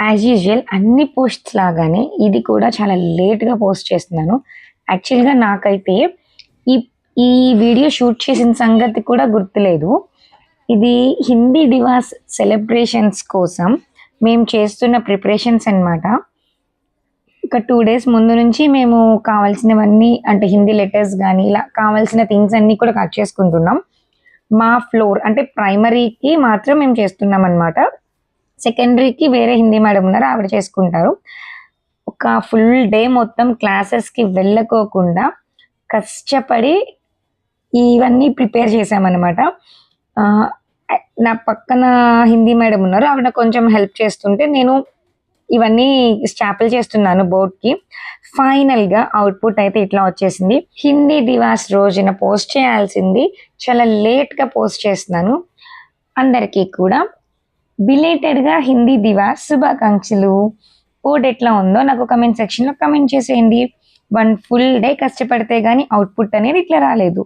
As usual అన్ని posts లాగానే ఇది కూడా చాలా లేట్గా పోస్ట్ చేస్తున్నాను. యాక్చువల్గా నాకైతే ఈ ఈ వీడియో షూట్ చేసిన సంగతి కూడా గుర్తులేదు. ఇది హిందీ దివాస్ సెలబ్రేషన్స్ కోసం మేము చేస్తున్న ప్రిపరేషన్స్ అన్నమాట. ఒక 2 days ముందు నుంచి మేము కావాల్సినవన్నీ అంటే హిందీ లెటర్స్ కానీ ఇలా కావాల్సిన థింగ్స్ అన్నీ కూడా కట్ చేసుకుంటున్నాం. మా ఫ్లోర్ అంటే ప్రైమరీకి మాత్రం మేము చేస్తున్నాం అనమాట. సెకండరీకి వేరే హిందీ మేడం ఉన్నారు, ఆవిడ చేసుకుంటారు. ఒక ఫుల్ డే మొత్తం క్లాసెస్కి వెళ్ళకోకుండా కష్టపడి ఇవన్నీ ప్రిపేర్ చేసామన్నమాట. నా పక్కన హిందీ మేడం ఉన్నారు, ఆవిడ కొంచెం హెల్ప్ చేస్తుంటే నేను ఇవన్నీ స్టాపుల్ చేస్తున్నాను బోర్డ్కి. ఫైనల్గా అవుట్పుట్ అయితే ఇట్లా వచ్చేసింది. హిందీ దివాస్ రోజున పోస్ట్ చేయాల్సింది చాలా లేట్గా పోస్ట్ చేస్తున్నాను. అందరికీ కూడా బిలేటెడ్గా హిందీ దివాస్ శుభాకాంక్షలు. బోర్డ్ ఎట్లా ఉందో నాకు కమెంట్ సెక్షన్లో కమెంట్ చేసేయండి. 1 full day కష్టపడితే కానీ అవుట్పుట్ అనేది ఇట్లా రాలేదు.